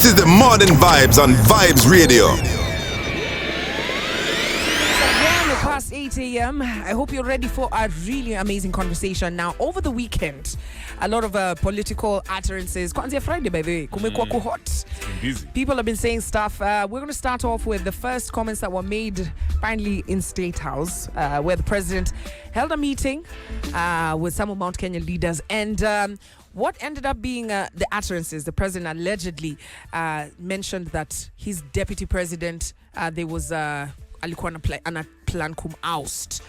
is the Modern Vibes on Vibes Radio. Again, past 8 a.m. I hope you're ready for a really amazing conversation. Now, over the weekend, a lot of political utterances. Kwanzia Friday, by the way, kumekuwa kuhot. Busy. People have been saying stuff. We're going to start off with the first comments that were made finally in State House, where the president held a meeting with some of Mount Kenya leaders. And what ended up being the utterances, the president allegedly mentioned that his deputy president, there was alikuwa ana plan kumoust.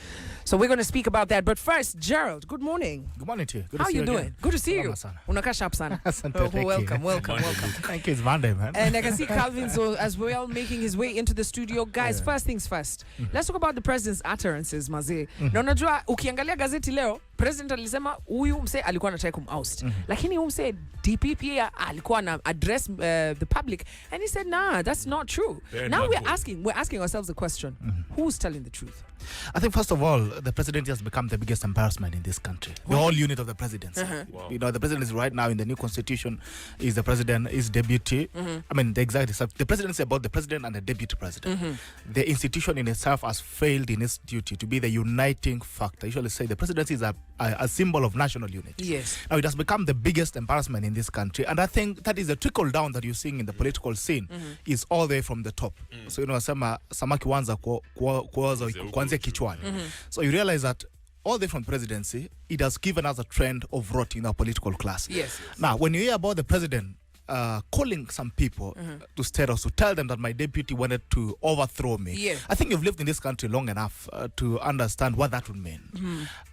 So we're going to speak about that. But first, Gerald, good morning. Good morning to you. Good How to see you doing? again. Good to see you. Sana. Unakaa sharp sana. Asante, thank welcome, you. welcome. Thank you. It's Monday, man. And I can see Calvin so as well making his way into the studio. Guys, first things first. Let's talk about the president's utterances, Mazee. Na unajua ukiangalia gazeti leo, president alisema huyu mse alikuwa anataka kumoust. Lakini huyu mse DP pia alikuwa na address the public and he said, "Nah, that's not true." Now we're asking ourselves the question, who's telling the truth? I think first of all, the president has become the biggest embarrassment in this country. The whole unit of the presidency. Wow. You know, the president is right now in the new constitution. Is the president, is deputy. I mean, the presidency about the president and the deputy president. The institution in itself has failed in its duty to be the uniting factor. I usually say the presidency is a symbol of national unity. Yes. Now it has become the biggest embarrassment in this country, and I think that is a trickle down that you're seeing in the political scene is all the way from the top. So you know, samaki wanza kuoza kuanzia kichwani. So you realize that all the way from presidency, it has given us a trend of rotting our political class. Yes. Now, when you hear about the president calling some people to state us, to tell them that my deputy wanted to overthrow me. Yeah. I think you've lived in this country long enough to understand what that would mean.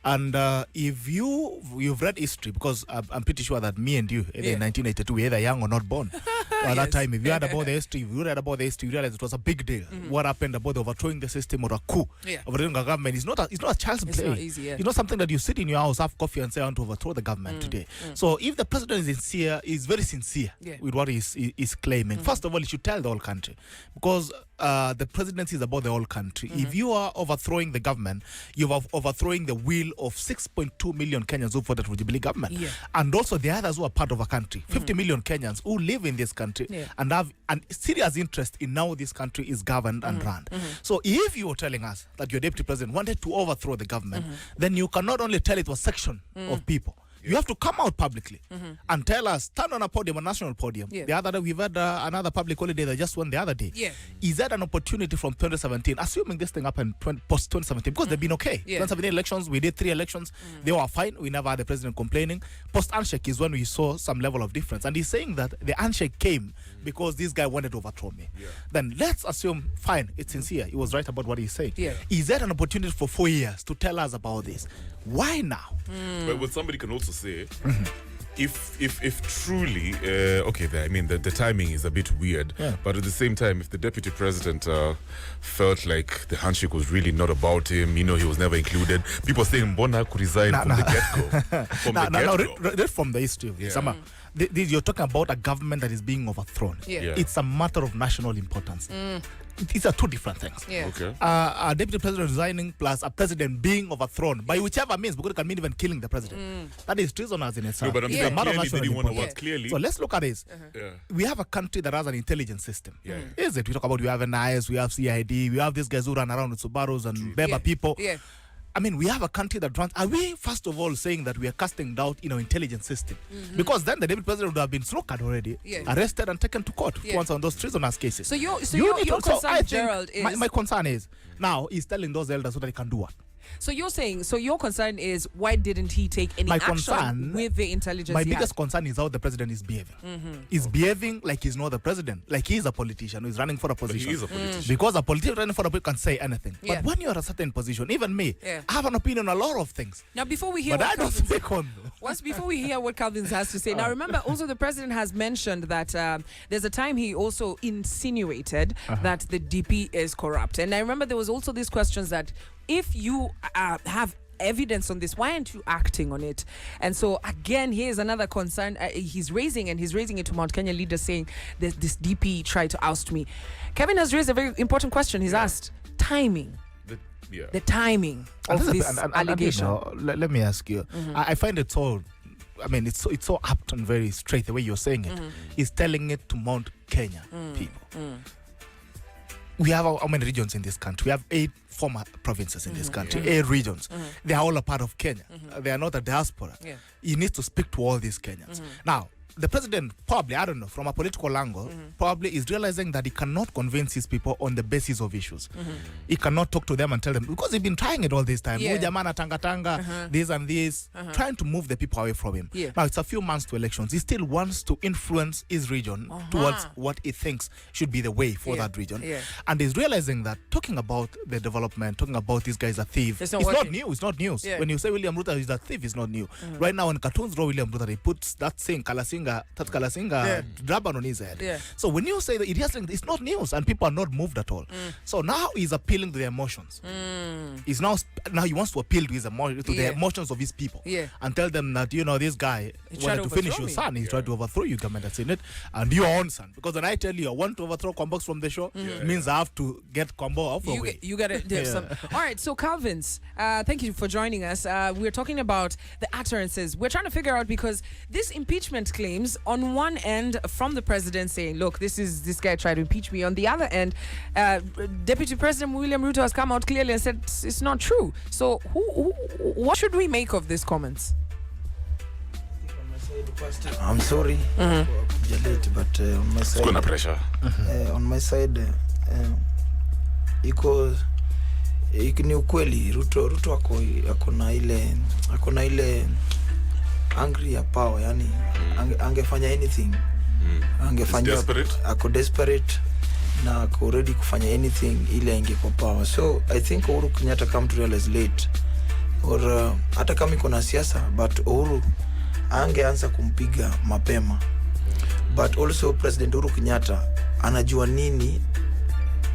And if you've read history, because I'm pretty sure that me and you, in 1982, we're either young or not born. At that time, if you read about the history, you realize it was a big deal. What happened about overthrowing the system or a coup, overthrowing a government, it's not a child's play. Not easy, It's not something that you sit in your house, have coffee, and say, I want to overthrow the government today. So if the president is sincere, is very sincere with what he's claiming. First of all, he should tell the whole country, because the presidency is about the whole country. If you are overthrowing the government, you are overthrowing the will of 6.2 million Kenyans who voted for the Jubilee government, and also the others who are part of a country, 50 million Kenyans who live in this country and have a serious interest in how this country is governed and run. So if you are telling us that your deputy president wanted to overthrow the government, then you cannot only tell it was a section of people. You have to come out publicly and tell us, stand on a podium, a national podium. The other day, we've had another public holiday that just won the other day. Is that an opportunity from 2017, assuming this thing happened post-2017, because they've been okay. 2017 elections, we did 3 elections. They were fine. We never had the president complaining. Post-handshake is when we saw some level of difference. And he's saying that the handshake came because this guy wanted to overthrow me. Then let's assume, fine, it's sincere. He was right about what he's saying. Is that an opportunity for 4 years to tell us about this? Why now? But what somebody can also say, if truly, I mean, the timing is a bit weird, but at the same time, if the deputy president felt like the handshake was really not about him, you know, he was never included, people saying Mbona could resign from the get-go. Read from the history of this. You're talking about a government that is being overthrown. It's a matter of national importance. These are two different things. Okay. A deputy president resigning plus a president being overthrown by whichever means, because it can mean even killing the president. That is treasonous in itself. No, but I'm saying clearly they didn't want to work clearly. So let's look at this. We have a country that has an intelligence system. Is it? We talk about, we have NIS, we have CID, we have these guys who run around with Subarus and Beba people. I mean, we have a country that runs. Are we, first of all, saying that we are casting doubt in our intelligence system? Because then the deputy president would have been snookered already, arrested and taken to court to answer on those treasonous cases. So your concern, Gerald, is... My concern is, now he's telling those elders so that he can do what? So you're saying, so your concern is, why didn't he take any action with the intelligence? My biggest concern is how the president is behaving. He's behaving like he's not the president, like he's a politician who's running for a position. He is a politician. Because a politician running for a position can say anything. But when you're at a certain position, even me, I have an opinion on a lot of things. Now, before we hear before we hear what Calvin has to say, now remember, also the president has mentioned that there's a time he also insinuated that the DP is corrupt. And I remember there was also these questions that if you have evidence on this, why aren't you acting on it? And so again, here's another concern he's raising it to Mount Kenya leaders, saying this DP tried to oust me. Kevin has raised a very important question. He's asked timing. The timing of this allegation. Let me ask you. I find it so I mean, it's so apt and very straight the way you're saying it. He's telling it to Mount Kenya people. We have how many regions in this country? We have 8 former provinces in this country, 8 regions. They are all a part of Kenya. They are not a diaspora. He needs to speak to all these Kenyans. Now, the president probably, I don't know, from a political angle, probably is realizing that he cannot convince his people on the basis of issues. He cannot talk to them and tell them, because he's been trying it all this time. This and this, trying to move the people away from him. Now, it's a few months to elections. He still wants to influence his region towards what he thinks should be the way for that region. And he's realizing that talking about the development, talking about this guy is a thief, it's not new. It's not news. When you say William Ruto is a thief, it's not new. Right now, in cartoons draw William Ruto, he puts that thing, Kalasinga Draban on his head. So when you say that it's not news and people are not moved at all. So now he's appealing to their emotions. He's now he wants to appeal to his the emotions of his people and tell them that, you know, this guy wanted to finish your son. He tried to overthrow you, government that's in it, and your own son. Because when I tell you I want to overthrow Combox from the show, it means I have to get Combo off the way. You got to do some. All right, so Calvins, thank you for joining us. We're talking about the utterances. We're trying to figure out, because this impeachment claims on one end from the president saying, look, this guy tried to impeach me. On the other end, Deputy President William Ruto has come out clearly and said it's not true. So what should we make of these comments? I'm sorry for late, but on my side, Kuna pressure. On my side, iko ni ukweli. Ruto ako na ile angry ya power, yani angefanya anything. Angefanya, ako desperate na ako ready kufanya anything ile ingekuwa power. So I think Uhuru Kenyatta come to realize late, or hata kama iko na siasa, but Uhuru angeanza kumpiga mapema. But also President Uhuru Kenyatta anajua nini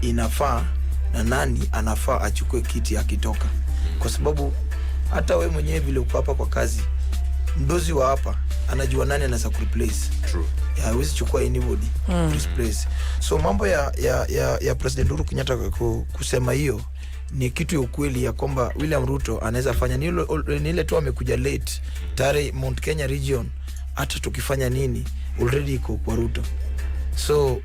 inafaa na nani anafaa achukue kiti akitoka, kwa sababu hata wewe mwenyewe vile uko hapa kwa kazi, mdozi wa hapa anajua nani anaweza kureplace. True. Hawezi chukua anybody replace. So mambo ya President Uhuru Kenyatta kusema hiyo ni kitu ya ukweli ya kwamba William Ruto anaweza fanya ni ile tu amekuja late tare Mount Kenya region, hata tukifanya nini already iko kwa Ruto. So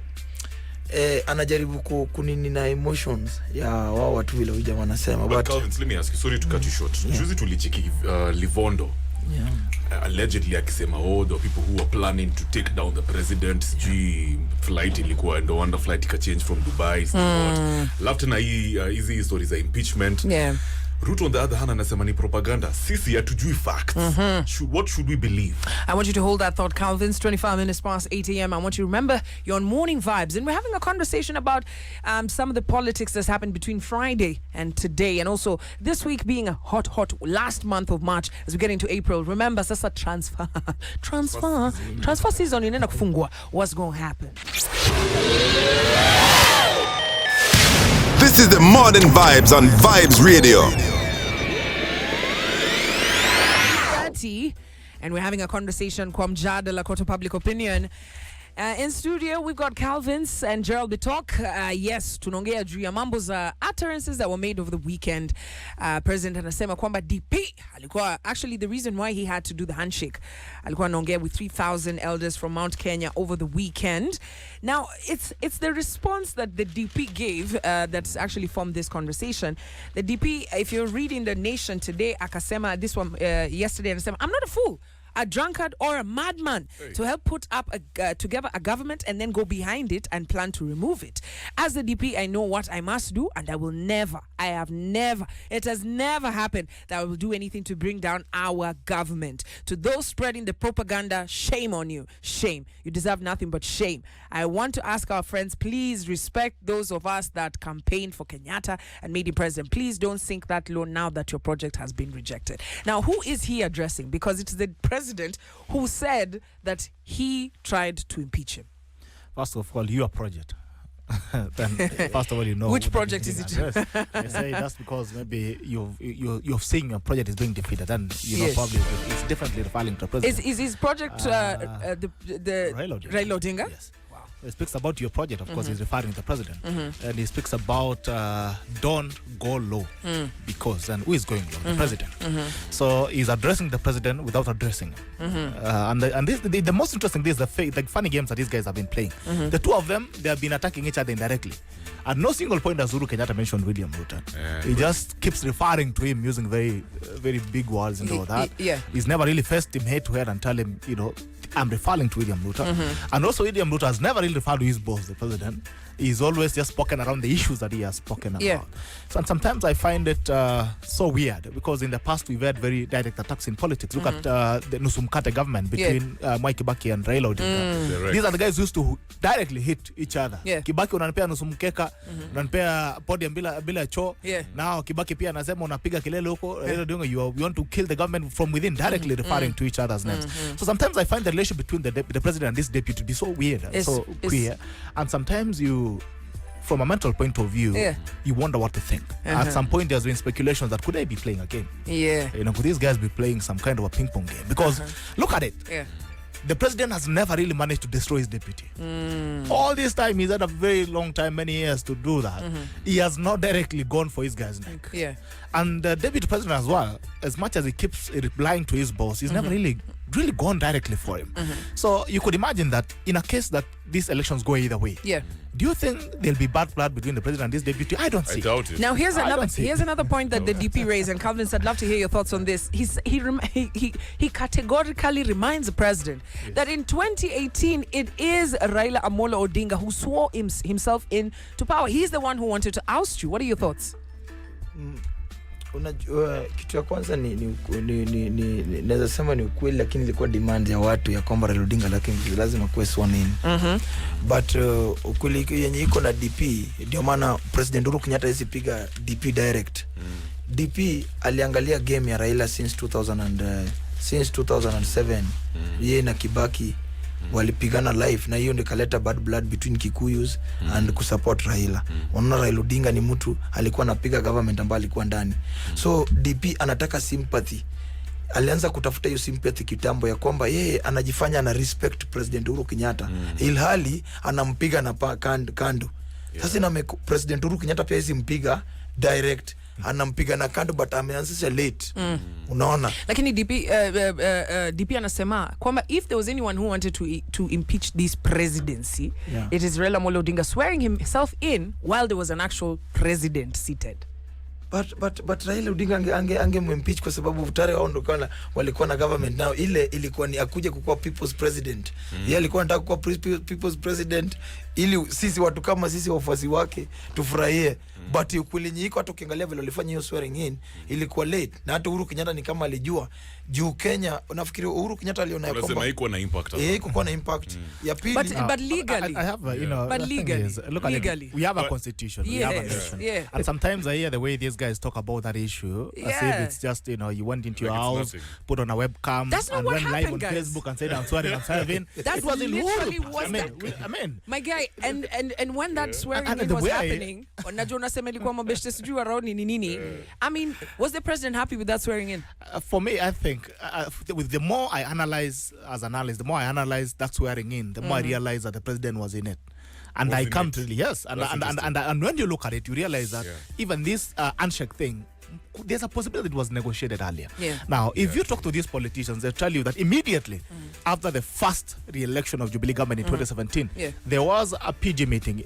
anajaribu kunini na emotions ya wao watu vile jamaa wanasema. But Calvin, let me ask you, sorry to cut you short. Juzi tulicheki Livondo allegedly akisema the people who were planning to take down the president, flight ilikuwa ndo wonder flight ika change from Dubai. Lafter na hizi stories za impeachment. Ruto on the other hand anasema ni propaganda. Sisi hatujui facts. What should we believe? I want you to hold that thought, Calvin's 25 minutes past 8 a.m. I want you to remember you're on Morning Vibes, and we're having a conversation about some of the politics that's happened between Friday and today, and also this week being a hot last month of March as we get into April. Remember, sasa transfer season inaenda kufungua. What's going to happen? This is the Modern Vibes on Vibes Radio. And we're having a conversation kwa Mjadala koto public opinion. In studio, we've got Calvins and Gerald Bitok. Yes, tunaongea juu ya mambo za utterances that were made over the weekend. President anasema kwamba DP alikuwa, actually the reason why he had to do the handshake, alikuwa anaongea with 3,000 elders from Mount Kenya over the weekend. Now, it's the response that the DP gave that's actually formed this conversation. The DP, if you're reading The Nation today, akasema this one yesterday, anasema, I'm not a fool, a drunkard or a madman to help put up together a government and then go behind it and plan to remove it. As the DP, I know what I must do, and it has never happened that I will do anything to bring down our government. To those spreading the propaganda, shame on you. Shame. You deserve nothing but shame. I want to ask our friends, please respect those of us that campaigned for Kenyatta and made him president. Please don't sink that low now that your project has been rejected. Now, who is he addressing? Because it's the president who said that he tried to impeach him. First of all, your project. Then first of all, you know which project is it? I say that's because maybe you're seeing your project is being defeated, and know probably it's definitely referring to the president. Is his project the Raila Odinga? Yes. he speaks about your project, of course, he's referring to the president. And he speaks about don't go low because, and who is going low? The president. So he's addressing the president without addressing him. And this, the most interesting thing is the funny games that these guys have been playing. The two of them, they have been attacking each other indirectly. At no single point has Uhuru Kenyatta mentioned William Ruto. He just keeps referring to him using very big words and all that. He's never really faced him head to head and tell him, I'm referring to William Ruto. And also William Ruto has never really referred to his boss, the president. He's always just spoken around the issues that he has spoken about. So, and sometimes I find it so weird because in the past we've had very direct attacks in politics. Look at the Nusumkate government between Mwai Kibaki and Raila Odinga. These are the guys who used to directly hit each other. Kibaki unanipea nusu mkeka, unanipea podium bila choo. Now Kibaki pia anasema unapiga kelele huko, Raila Odinga, you want to kill the government from within, directly referring to each other's names. So sometimes I find the relationship between the president and this deputy to be so weird and so queer. And sometimes from a mental point of view, you wonder what to think. At some point, there's been speculations that could they be playing a game? Could these guys be playing some kind of a ping pong game? Because look at it. The president has never really managed to destroy his deputy. All this time, he's had a very long time, many years to do that. He has not directly gone for his guy's neck. And the deputy president as well, as much as he keeps replying to his boss, he's never really gone directly for him. So you could imagine that in a case that these elections go either way, do you think there'll be bad blood between the president and this deputy? I don't see. I doubt it. Now here's another point that the DP raised, and Calvin, I'd love to hear your thoughts on this. He categorically reminds the president that in 2018 it is Raila Amolo Odinga who swore himself into power. He's the one who wanted to oust you. What are your thoughts? Kitu ya kwanza naweza sema ni ukweli, lakini ilikuwa demand ya watu ya kwamba Raila Odinga lakini lazima kuwe sworn in. But ukweli yenye iko na DP, ndio maana President Uhuru Kenyatta isipiga DP direct. DP aliangalia game ya Raila since 2007. Yeye na Kibaki walipigana live, na hiyo ndio kaleta bad blood between Kikuyus and kusupport Raila. Wanaona Raila Odinga ni mtu alikuwa anapiga government ambayo alikuwa ndani. So DP anataka sympathy. Alianza kutafuta hiyo sympathy kitambo ya kwamba yeye anajifanya ana respect President Uhuru Kenyatta, ilhali anampiga na kando. Sasa na President Uhuru Kenyatta pia hizi mpiga direct, anampiga na kando, but ameanzisha late. Unaona, lakini DP anasema kwamba if there was anyone who wanted to impeach this presidency, it is Raila Amolo Odinga swearing himself in while there was an actual president seated. But Raila Odinga ange impeach kwa sababu tayari wao ndio walikuwa na government now. Ile ilikuwa ni akuje kuwa people's president. Yeye alikuwa anataka kuwa people's president ili sisi watu kama sisi wafuasi wake tufurahie. But ukweli nyiko hata ukiangalia vile walifanya hiyo swearing in ilikuwa late, na hata Uhuru Kenyatta ni kama alijua juu Kenya. Unafikiri Uhuru Kenyatta aliona kwamba lazima iko na impact iko na impact ya pili. But legally I have but legally look legally at we have a constitution, we have a nation, and sometimes I hear the way these guys talk about that issue as if it's just you went into your house, put on a webcam and went live on Facebook and said I'm swearing I'm serving. That was literally what I mean my guy, and when that swearing in was happening, unajua unasema ilikuwa mabeshte sijui around ni nini. I mean, was the president happy with that swearing in? For me, I think with the more I analyze as an analyst, the more I analyze that swearing in, the more I realize that the president was in it. And I come to really, and when you look at it, you realize that even this handshake thing, there's a possibility it was negotiated earlier. Now, if you talk to these politicians, they'll tell you that immediately after the first re-election of Jubilee government in 2017, there was a PG meeting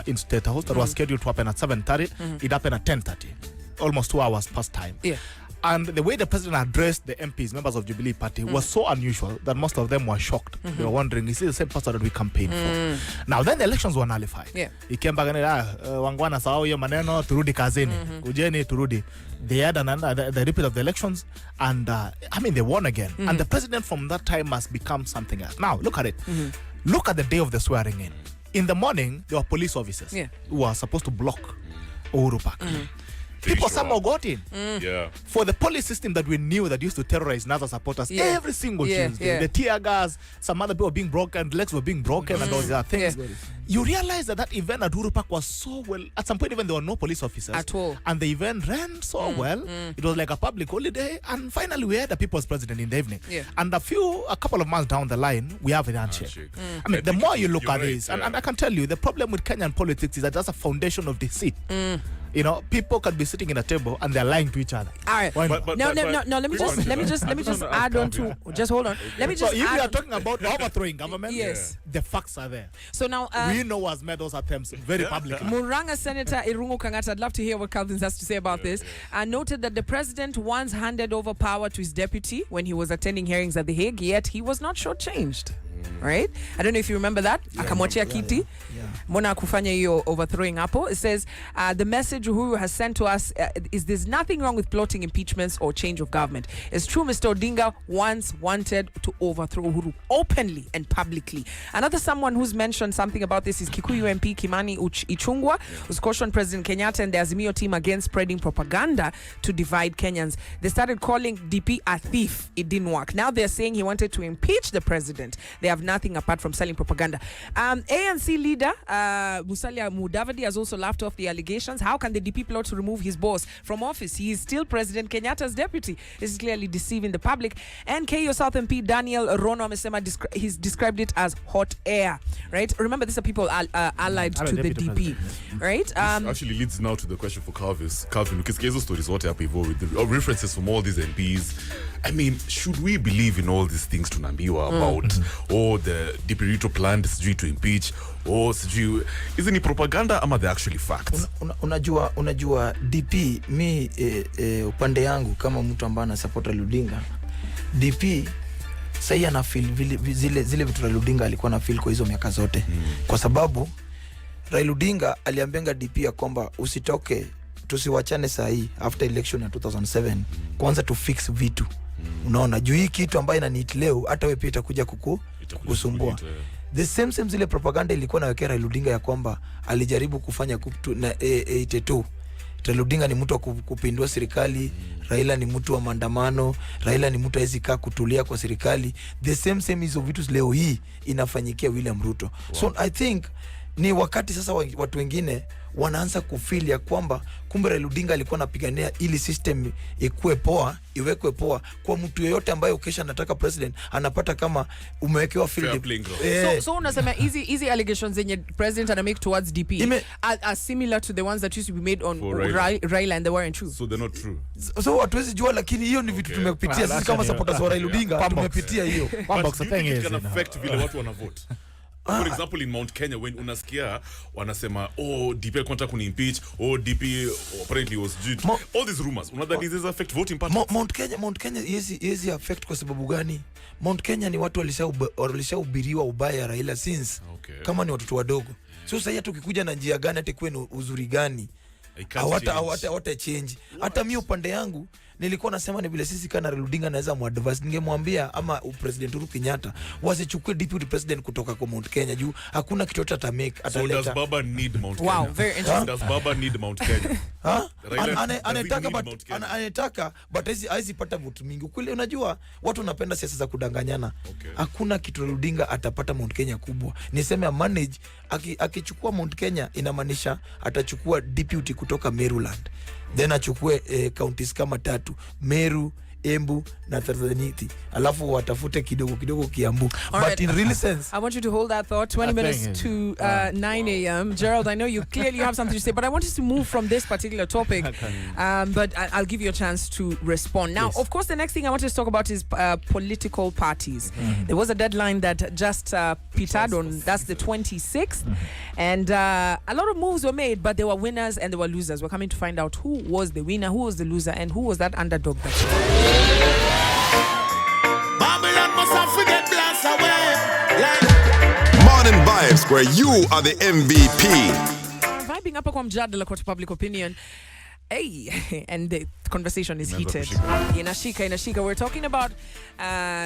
in State House that was scheduled to happen at 7:30. It happened at 10:30, almost 2 hours past time. And the way the president addressed the MPs, members of Jubilee Party, was so unusual that most of them were shocked. They were wondering, is he the same person that we campaigned for? Now, then the elections were nullified. He came back and wangwana sao hiyo maneno, turudi kazini. Kujeni turudi. They had the repeat of the elections, and I mean, they won again. And the president from that time must become something else. Now, look at it. Look at the day of the swearing in. In the morning, there were police officers who were supposed to block Uhuru Park. People somehow got in. Yeah. For the police system that we knew that used to terrorize NASA supporters every single Tuesday. The tear gas, some other people being broken, legs were being broken and all these things. You realize that event at Uhuru Park was so well. At some point even there were no police officers. At all. And the event ran so well. It was like a public holiday. And finally we had the people's president in the evening. And a couple of months down the line, we have a handshake. I mean, the more you look at this, and I can tell you, the problem with Kenyan politics is that that's a foundation of deceit. You know, people can be sitting in a table and they're lying to each other. All right. No. Let me just add on to. Just hold on. Let me just. So if we are talking about overthrowing government, the facts are there. So now we know who has made those attempts very publicly. Muranga Senator Irungu Kangata, I'd love to hear what Calvin has to say about this. Noted that the president once handed over power to his deputy when he was attending hearings at The Hague, yet he was not shortchanged. Right? I don't know if you remember that. Akamwachia kiti. Mbona kufanya hiyo overthrowing hapo. It says the message Uhuru has sent to us is there's nothing wrong with plotting impeachments or change of government. It's true Mr. Odinga once wanted to overthrow Uhuru openly and publicly. Another someone who's mentioned something about this is Kikuyu MP Kimani Ichung'wah, who's cautioned President Kenyatta and the Azimio team against spreading propaganda to divide Kenyans. They started calling DP a thief. It didn't work. Now they're saying he wanted to impeach the president. They have nothing apart from selling propaganda. ANC leader Musalia Mudavadi has also laughed off the allegations. How can the DP plot to remove his boss from office? He is still President Kenyatta's deputy. This is clearly deceiving the public. And KO South MP Daniel Rono amesema he's described it as hot air. Right? Remember, these are people allied to the DP. Right? This actually leads now to the question for Calvin. Ukisikia hizo stories wote hapo hivyo with the references from all these MPs. I mean, should we believe in all these things tunaambiwa about? Or the DP planned sijui to impeach? Or sijui, isn't it propaganda ama they actually facts? Unajua DP mi upande yangu kama mtu ambaye ana support Odinga, DP sasa ana feel zile vitu Odinga alikuwa na feel kwa hizo miaka zote. Kwa sababu Raila Odinga aliambianga DP ya kwamba usitoke, tusiwachane saa hii after election ya 2007 kwanza to fix vitu. Unaona juu hii kitu ambayo inaniit leo hata wewe pia itakuja kukusumbua. The same zile propaganda ilikuwa nawekea Raila Odinga ya kwamba alijaribu kufanya na 82. Raila Odinga ni mtu wa kupindua serikali, Raila ni mtu wa maandamano, Raila ni mtu hawezi kaa kutulia kwa serikali. The same hizo vitu leo hii inafanyikia William Ruto. So I think ni wakati sasa watu wengine wanaanza kufeel ya kwamba kumbe Raila Odinga alikuwa anapigania ili system ikue poa, iwekwe poa kwa mtu yeyote ambaye ukesha anataka president anapata kama umewekewa field. So unasema easy allegations zenye president ana make towards DP are similar to the ones that used to be made on Raila and they weren't true. So they're not true. So hatuwezi jua, lakini hiyo ni vitu tumepitia sisi kama supporters wa Raila Odinga, tumepitia hiyo. But it can affect vile watu wanavote. For example, in Mount Kenya, when unasikia wanasema DP alikuwa kuni impeach, DP apparently was due to all these rumors. Unadhani this affect voting patterns? Mount Kenya yezi affect kwa sababu gani? Mount Kenya ni watu walishahubiriwa ubaya Raila since kama ni watoto wadogo. So sasa hata ukikuja na njia gani hata kuwe uzuri gani? Hawata change. Hata mimi upande yangu nilikuwa nasema ni vile sisi kana Raila Odinga naweza muadvise, ningemwambia ama president Uhuru Kenyatta wasichukue deputy president kutoka kwa Mount Kenya juu hakuna kitu ataleta. So does Baba need Mount Kenya? Wow, very interesting. Does Baba need Mount Kenya? Anataka but hizi pata vote mingi. Kweli unajua watu wanapenda siasa za kudanganyana. Hakuna kitu Raila Odinga atapata Mount Kenya kubwa. Niseme manage akichukua Mount Kenya inamaanisha atachukua deputy kutoka Maryland. Then achukue counties kama 3, Meru, Embu na Tanzanite, alafu watafute kidogo Kiambu. But in real sense, I want you to hold that thought. 20 minutes to 9 a.m. Gerald, I know you clearly have something to say, but I want us to move from this particular topic. But I'll give you a chance to respond. Now, of course, the next thing I want to talk about is political parties. There was a deadline that just petered on, that's the 26th. And a lot of moves were made, but there were winners and there were losers. We're coming to find out who was the winner, who was the loser, and who was that underdog Babylon must have forget blast away. Morning Vibes, where you are the MVP. Vibing up kwa Mjadala kwa public opinion. Hey, and the conversation is heated. Inashika. We're talking about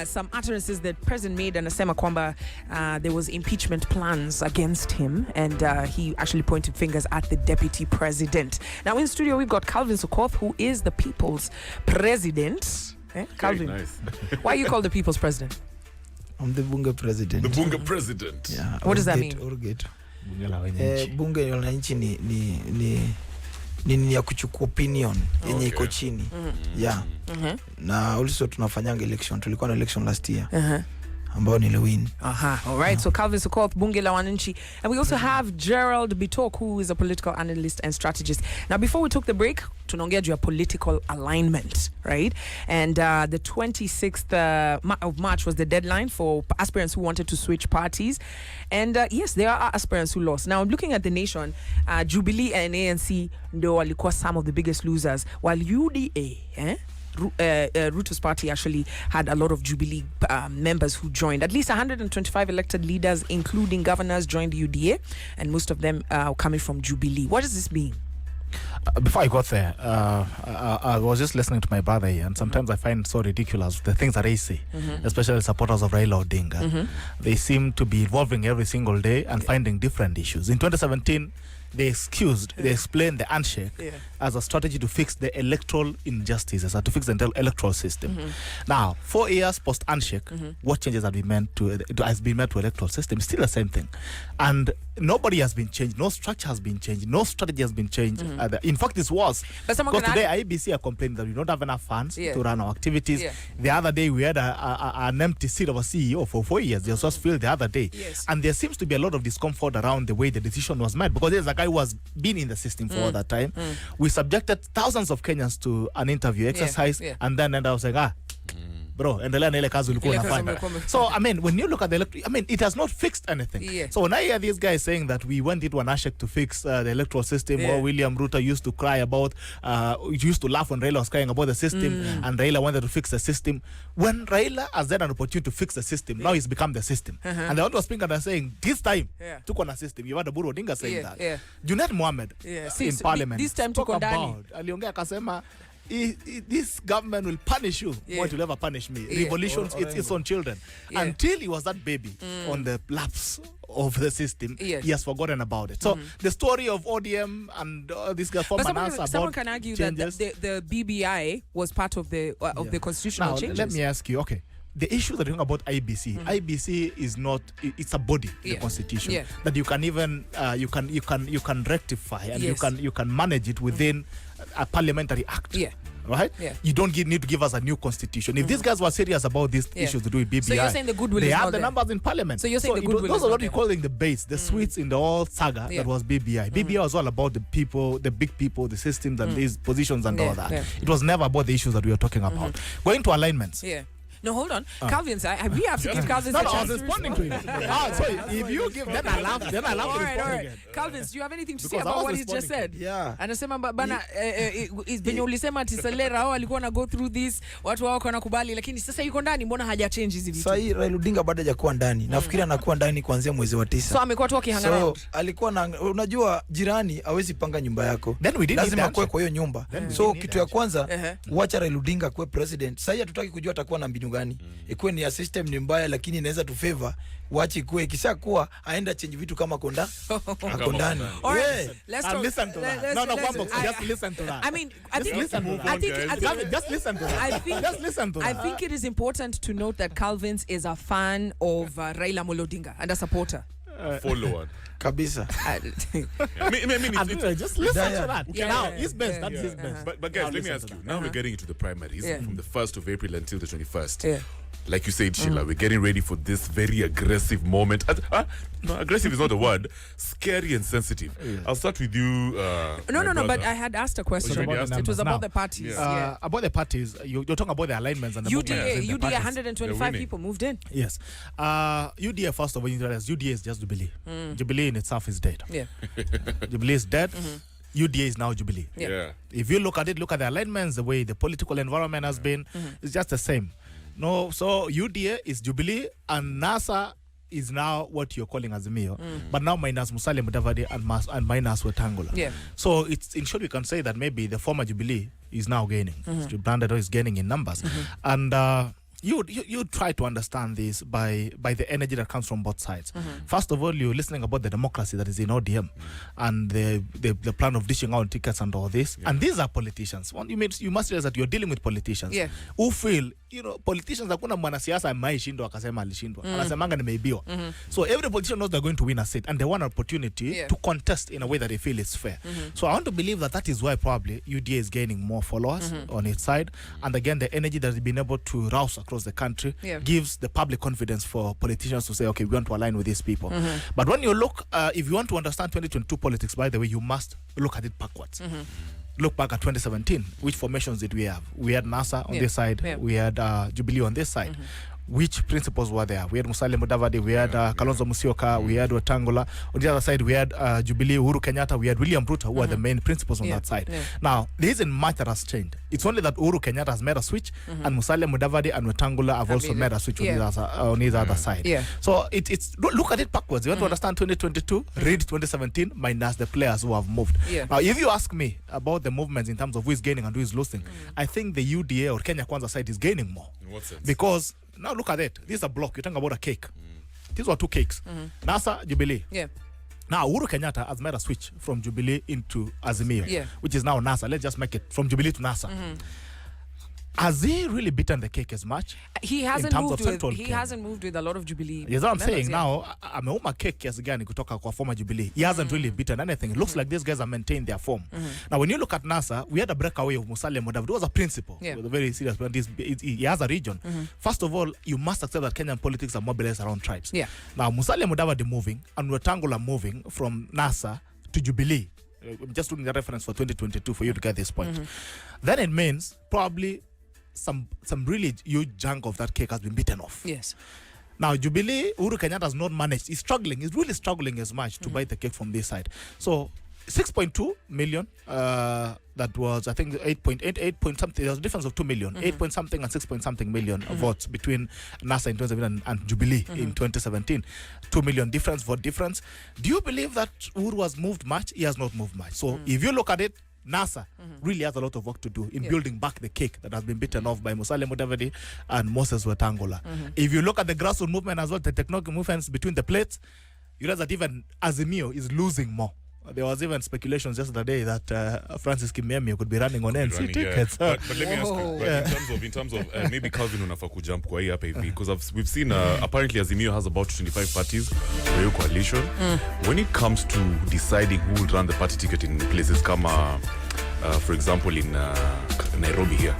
some utterances that President made and Asema Kwamba there was impeachment plans against him, and he actually pointed fingers at the deputy president. Now in studio we've got Calvin Sokoth, who is the people's president. Calvin, nice. Why are you called the people's president? I'm the Bunge president. The Bunge president. Yeah. What does that mean? Bunge la wananchi ni ya kuchukua opinion yenye iko chini. Yeah. Na also tunafanyanga election. Tulikuwa na election last year. Ambao niliwin. All right. So Calvin Sokoth, Bunge la Wananchi. And we also have Gerald Bitok, who is a political analyst and strategist. Now, before we took the break, tunaongea juu ya political alignment, right? And the 26th of March was the deadline for aspirants who wanted to switch parties. And yes, there are aspirants who lost. Now, looking at the nation, Jubilee and ANC ndo walikuwa some of the biggest losers, while UDA, Ruto's party actually had a lot of Jubilee members who joined. At least 125 elected leaders, including governors, joined UDA, and most of them coming from Jubilee. What does this mean? Before I got there, I was just listening to my brother here, and sometimes I find it so ridiculous the things that they say, especially supporters of Raila Odinga. They seem to be evolving every single day and finding different issues. In 2017, they explained the handshake as a strategy to fix the electoral injustices, to fix the electoral system. Now, 4 years post handshake, what changes has been made to electoral system? Still the same thing, and nobody has been changed. No structure has been changed. No strategy has been changed. In fact, it's worse. Because today IBC are complaining that we don't have enough funds to run our activities. The other day we had an empty seat of a CEO for 4 years. They was just filled the other day, and there seems to be a lot of discomfort around the way the decision was made, because there's a guy who has been in the system for all that time. We subjected thousands of Kenyans to an interview exercise, and then I was like, bro, endelea na ile kazi ulikuwa unafanya. So I mean, when you look at the it has not fixed anything. So when I hear these guys saying that we went into an handshake to fix the electoral system, or William Ruto used to cry about, used to laugh when Raila was crying about the system, and Raila wanted to fix the system. When Raila has then an opportunity to fix the system, now he's become the system. And the other speaker are saying, this time, tuko na system. You had Buru Odinga saying that. Junet Mohammed in parliament this time tuko ndani. Aliongea akasema, this government will punish you more to ever punish me. Revolutions, it's its own children. Until he was that baby on the laps of the system, he has forgotten about it. So the story of ODM and this guy from Manasa, someone can argue changes, that the BBI was part of the constitutional now, changes. Let me ask you, okay, the issue that you're talking about IBC, IBC is not, it's a body in the constitution that you can even you can rectify, and you can manage it within a parliamentary act. Right? You don't need to give us a new constitution. If these guys were serious about these issues to do with BBI, so you're saying the goodwill they is have not the there. numbers in parliament. So you're saying the goodwill those is are not what you're calling the base, the sweets in the whole saga that was BBI. BBI was all about the people, the big people, the systems, and these positions and all that. It was never about the issues that we were talking about. Going to alignments. No, hold on. Calvin, we have to give Calvin a chance. I was responding to him. So if you give, then I laugh to respond again. Calvin, do you have anything to say about what he just said? Anasema bana venye ulisema tiselera hao alikuwa na go through this, watu wao wako nakubali, lakini sasa yuko ndani, mbona haja change hizi vitu? Sasa Raila Odinga bado hajakuwa ndani. Nafikiri anakuwa ndani kuanzia mwezi wa 9. So amekuwa tu akihang around. So alikuwa na, unajua jirani hawezi panga nyumba yako. Lazima kuwe kwa hiyo nyumba. So kitu ya kwanza, wacha Raila Odinga kuwe president. Sasa hatutaki kujua atakuwa na mbinu gani. Ikuwe ni ya system ni mbaya, lakini inaweza tu favor. Wachi kuwe kisha kuwa aenda change vitu kama konda akondani. Let's listen to that. Just listen to that. I mean, just listen to that. I think it is important to note that Calvin is a fan of Raila Odinga and a supporter. Follower. Kabisa. Just listen to that. Now, his best. That's his best. But guys, let me ask you. Now we're getting into the primaries from the 1st of April until the 21st. Like you said, Sheila, we're getting ready for this very aggressive moment. No, aggressive is not the word. Scary and sensitive. I'll start with you. No, but I had asked a question. It was about the parties. About the parties, you're talking about the alignments and the UDA 125 people moved in. Yes. UDA, first of all, UDA is just Jubilee. Jubilee in itself is dead. Jubilee is dead. UDA is now Jubilee. If you look at the alignments, the way the political environment has been, it's just the same. No, so UDA is Jubilee and NASA is now what you're calling Azimio, but now minus Musalia Mudavadi and minus Wetangula. Yeah. So it's in short, we can say that maybe the former Jubilee is now gaining. Branded is gaining in numbers, and you try to understand this by the energy that comes from both sides. First of all, you're listening about the democracy that is in ODM and the plan of dishing out tickets and all this. And these are politicians. You must realize that you're dealing with politicians who feel, politicians hakuna mwanasiasa maishindwa akasema alishindwa. Anasemanga nimeibiwa. So every politician knows they're going to win a seat and they want an opportunity to contest in a way that they feel is fair. So I want to believe that is why probably UDA is gaining more followers on its side. And again, the energy that has been able to rouse across the country gives the public confidence for politicians to say, okay, we want to align with these people. But when you look, if you want to understand 2022 politics, by the way, you must look at it backwards. Look back at 2017. Which formations did we have? We had NASA on this side. We had Jubilee on this side. Which principles were there? We had Musalia Mudavadi, we had Kalonzo Musyoka, we had Wetangula. On the other side, we had Jubilee, Uhuru Kenyatta, we had William Ruto, who are the main principles on that side. Now, there isn't much that has changed. It's only that Uhuru Kenyatta has made a switch, and Musalia Mudavadi and Wetangula have also made a switch on his other side. So look at it backwards. You want to understand 2022, read 2017 minus the players who have moved. Now, if you ask me about the movements in terms of who is gaining and who is losing, I think the UDA or Kenya Kwanza side is gaining more. In what sense? Because now look at it. This is a block. You're talking about a cake. These were two cakes. NASA, Jubilee. Now Uhuru Kenyatta has made a switch from Jubilee into Azimio, which is now NASA. Let's just make it from Jubilee to NASA. Has he really beaten the cake as much? He hasn't moved with a lot of Jubilee. Yes, I'm saying now, ameuma cake kiasi gani kutoka kwa former Jubilee. He hasn't really beaten anything. It looks like these guys have maintained their form. Now, when you look at NASA, we had a breakaway of Musalia Mudavadi. It was a principle. It was a very serious point. He has a region. First of all, you must accept that Kenyan politics are mobilized around tribes. Now, Musalia Mudavadi moving and Wetangula moving from NASA to Jubilee. I'm just looking at the reference for 2022 for you to get this point. Then it means probably some really huge chunk of that cake has been beaten off. Now, Jubilee, Uhuru Kenyatta has not managed. He's struggling. He's really struggling as much to bite the cake from this side. So, 6.2 million, that was, I think, 8 point something. There's a difference of 2 million. 8 point something and 6 point something million votes between NASA in 2017 and Jubilee in 2017. 2 million difference, vote difference. Do you believe that Uhuru has moved much? He has not moved much. So, if you look at it, NASA really has a lot of work to do in building back the cake that has been beaten off by Musalia Mudavadi and Moses Wetangula. If you look at the grassroots movement as well, the technological movements between the plates, you realize that even Azimio is losing more. There was even speculations yesterday that Francis Kimemia could be running on NC tickets. But let me ask you, in terms of maybe Calvin unafaa kujump kwa hii hapa hivi, because we've seen apparently Azimio has about 25 parties for your coalition. When it comes to deciding who will run the party ticket in places kama for example in Nairobi here,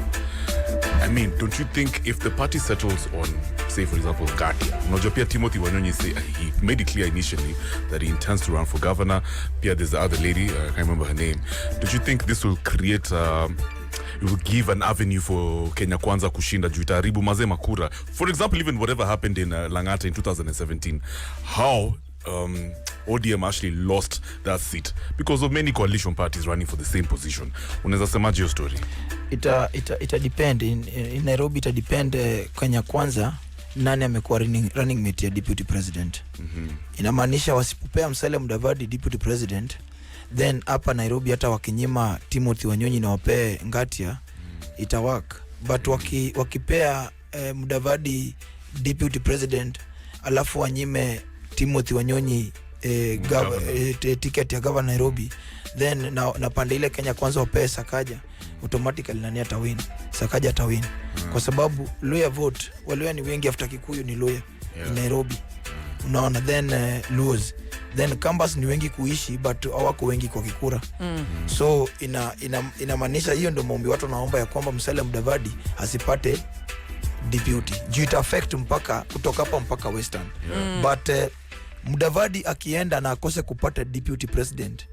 I mean, don't you think if the party settles on, say for example, Gatia, unajua pia Timothy Wanyonyi say he made it clear initially that he intends to run for governor. Pia there's the other lady, I can't remember her name. Don't you think this will create it will give an avenue for Kenya Kwanza kushinda juu itaharibu mazee makura? For example, even whatever happened in Langata in 2017, how ODM actually lost that seat because of many coalition parties running for the same position. Unaweza semaje hiyo story? Ita depend in Nairobi, ita depend Kenya Kwanza nani amekuwa running mate ya deputy president. Inamaanisha wasipopea Musalia Mudavadi deputy president, then hapa Nairobi hata wakinyima Timothy Wanyonyi na wapee Ngatia ita work. But wakipea Mudavadi deputy president alafu wanyime Timothy Wanyonyi ticket ya governor Nairobi, then na pande ile Kenya Kwanza wapee Sakaja, automatically nani atawin? Sakaja atawin. Kwa sababu Luya vote, Waluya ni wengi after Kikuyu ni Luya in Nairobi. Unaona, then lose. Then Kambas ni wengi kuishi but hawako wengi kwa Kikura. So inamaanisha hiyo ndio maombi watu naomba ya kwamba Musalia Mudavadi asipate deputy. Juu ita affect mpaka kutoka hapa mpaka Western. But Mudavadi akienda na akose kupata deputy president,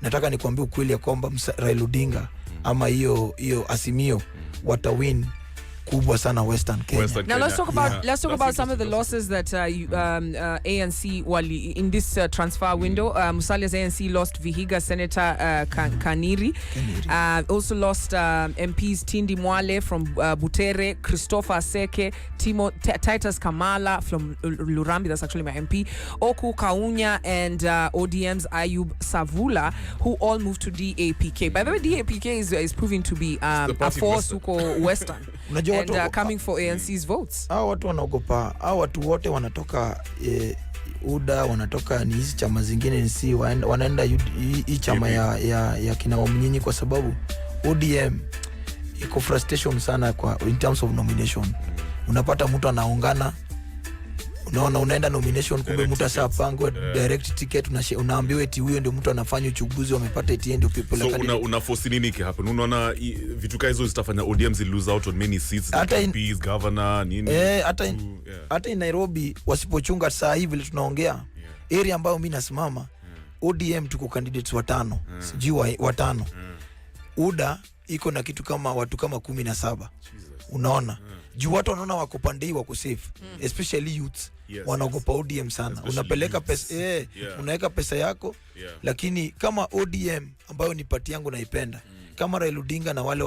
nataka nikwambie ukweli ya kwamba Raila Odinga ama hiyo Azimio watawin kubwa sana Western Kenya. Now let's talk about some of the losses that ANC wali in this transfer window. Musalia's ANC lost Vihiga Senator Kaniri. Also lost MPs Tindi Mwale from Butere, Christopher Seke, Titus Kamala from Lurambi, that's actually my MP, Oku Kaunya, and ODM's Ayub Savula, who all moved to DAPK. By the way, DAPK is proving to be a force huko Western and coming for ANC's votes. Hao watu wanaogopa, hao watu wote wanatoka UDA, wanatoka ni hizi chama zingine nisi wanaenda hii chama ya kina Omnyinyi, kwa sababu ODM iko frustration sana kwa in terms of nomination. Unapata mtu anaungana, unaona unaenda nomination, kumbe mtu asapangwa direct ticket, unaambiwa eti huyo ndio mtu anafanya uchaguzi, wamepata eti ndio people like. So una force nini ki happen? Unaona vitu kama hizo zitafanya ODM lose out on many seats, like MPs, governor, nini? Hata in Nairobi wasipochunga saa hivi tunaongea, area ambayo mimi nasimama, ODM tuko candidates watano, sijui watano. UDA iko na kitu kama watu kama 17. Unaona? Juu watu wanaona wako pande wako safe, especially youths. Wanaogopa ODM sana. Unapeleka pesa unaweka pesa yako, lakini kama ODM ambayo ni party yangu naipenda, kama Raila Odinga na wale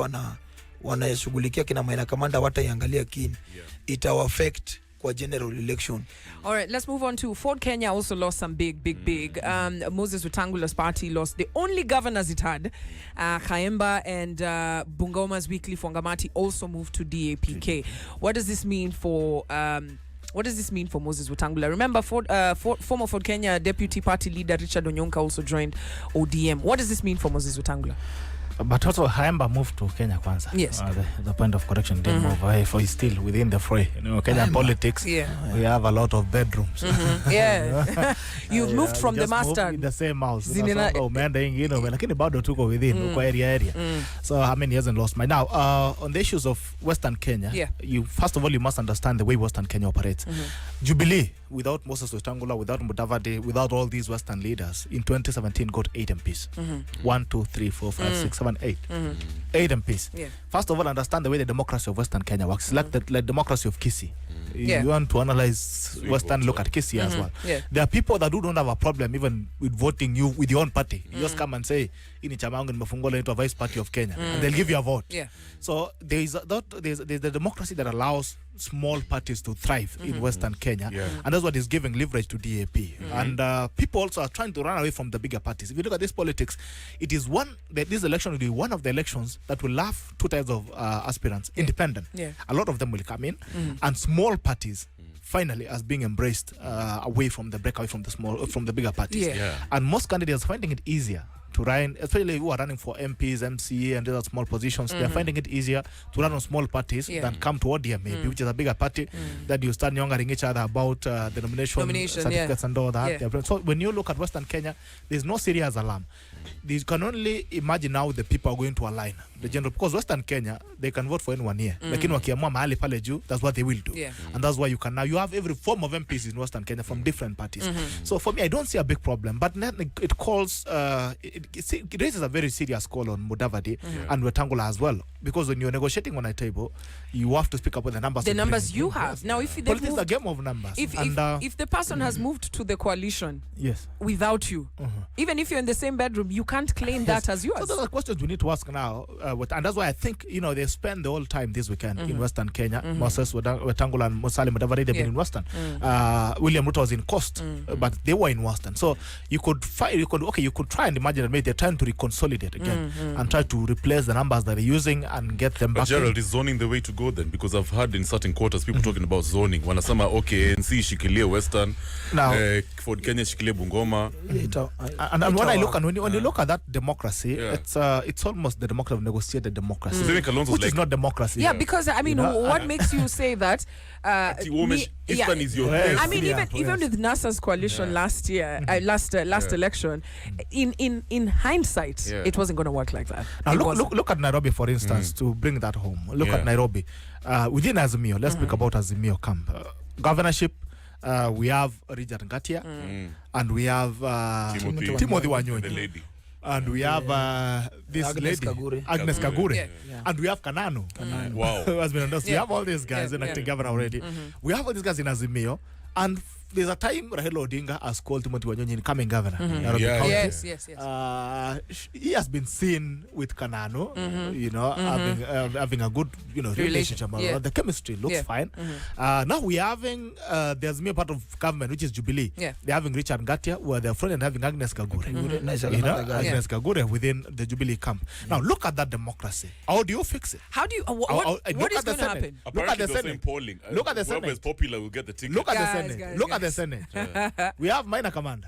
wanayashughulikia kina Maina Kamanda wataiangalia kini, itawa affect kwa general election. All right, let's move on to Ford Kenya. Also lost some big. Moses Wetangula's party lost the only governors it had. Khaemba and Bungoma's Wycliffe Wangamati also moved to DAPK. What does this mean for Moses Wetangula? Remember, former Ford Kenya deputy party leader Richard Onyonka also joined ODM. What does this mean for Moses Wetangula? But also Khaemba moved to Kenya Kwanza. Yes. The point of correction didn't move, for he's still within the fray. You know, Kenyan politics, we have a lot of bedrooms. Yeah. You've moved from the master. In the same house. Lakini bado tuko within, uko area. So I mean, he hasn't lost mind. Now, on the issues of Western Kenya, you first of all, you must understand the way Western Kenya operates. Jubilee, without Moses Wetangula, without Mudavadi, without all these Western leaders, in 2017 got 8 MPs. 1, 2, 3, 4, 5, 6, 7, 8. 8 MPs. First of all, understand the way the democracy of Western Kenya works. It's like the democracy of Kisii. You want to analyze Western, look at Kisii as well. There are people that don't have a problem even with voting you with your own party. You just come and say, ini chama yangu nimefungola into a vice party of Kenya, and they'll give you a vote. So there's the democracy that allows small parties to thrive in Western Kenya, and that's what is giving leverage to DAP. And people also are trying to run away from the bigger parties. If you look at this politics, it is this election will be one of the elections that will have two types of aspirants, independent. A lot of them will come in, and small parties finally as being embraced away from the bigger parties. And most candidates are finding it easier to run, especially who are running for MPs, MCA, and other small positions. They're finding it easier to run on small parties than come to ODM, maybe, which is a bigger party that you start youngering each other about the nomination certificates and all that. So when you look at Western Kenya, there's no serious alarm. You can only imagine how the people are going to align. The general, because Western Kenya, they can vote for anyone here. Lakini wakiamua mahali pale juu, that's what they will do. And that's why you have every form of MPs in Western Kenya from different parties. So for me, I don't see a big problem. But it calls, it raises a very serious call on Mudavadi and Wetangula as well. Because when you're negotiating on a table, you have to speak up with the numbers. The numbers you have. Now, if it's a game of numbers. If the person has moved to the coalition without you, even if you're in the same bedroom, you can't claim that as yours. So those are questions we need to ask now. And that's why I think, they spend the whole time this weekend in Western Kenya. Moses Wetangula and Musalia Mudavadi, they've been in Western. William Ruto was in Coast, but they were in Western. So you could try and imagine that maybe they're trying to reconsolidate again and try to replace the numbers that they're using and get them back. But Gerald, is zoning the way to go then? Because I've heard in certain quarters people talking about zoning. Wanasema, okay, NC shikilie Western, Ford Kenya shikilie Bungoma. And when you look at that democracy, it's almost the democracy of negotiated democracy, which is not democracy. Yeah, because I mean, what makes you say that? Eastern is your I mean, even with NASA's coalition last year, last election, in hindsight, it wasn't going to work like that. Now look at Nairobi, for instance, to bring that home. Look at Nairobi. Within Azimio, let's speak about Azimio camp. Governorship, we have Richard Ngatia, and we have Timothy Wanyonyi. The lady. and we have this Agnes lady, Kagure. Agnes Kagure, Yeah. and we have Kananu. Wow. Who has been endorsed. We have all these guys in acting governor already. We have all these guys in Azimio, and there's a time Raila Odinga has called Timothy Wanyonyi incoming governor. in Nairobi County. Yes. He has been seen with Kananu, having a good, relationship. The chemistry looks fine. Now we're having there's a part of government which is Jubilee. Yeah. They're having Richard Ngatia, where they're friend and having Agnes Kagure. Agnes Kagure within the Jubilee camp. Now look at that democracy. How do you fix it? How do you? What is going to happen? Look at the Apparently Senate. polling. Look at the Whoever Senate. is popular will get the ticket. Look at the Guys, Senate. guys, Look guys. at the Senate. We have minor commander.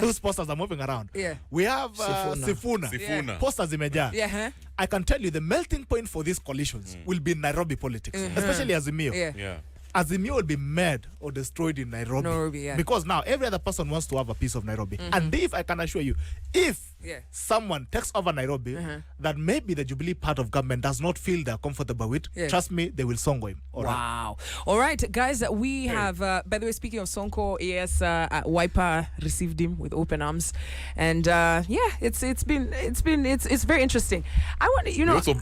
Whose posters are moving around. Yeah. We have Sifuna. Yeah. Posters imeja. Yeah. I can tell you the melting point for these coalitions will be Nairobi politics, especially Azimio. Yeah. Azimio will be made or destroyed in Nairobi. Because now every other person wants to have a piece of Nairobi. And if I can assure you, if someone takes over Nairobi that maybe the Jubilee part of government does not feel they're comfortable with, trust me, they will songo him. Wow. All right, guys, we have, by the way, speaking of Sonko, yes, Wiper received him with open arms. And it's very interesting. I want,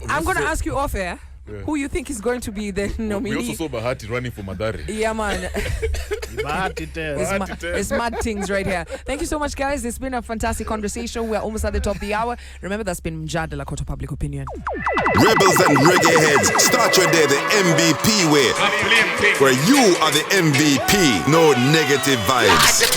I'm going to ask you off air. Yeah. Who you think is going to be the nominee? We also saw Bahati running for Madari. Yeah, man. It's mad things right here. Thank you so much, guys. It's been a fantastic conversation. We're almost at the top of the hour. Remember, that's been Mjadala, Court of Public Opinion. Rebels and reggae heads, start your day the MVP way, where you are the MVP. No negative vibes.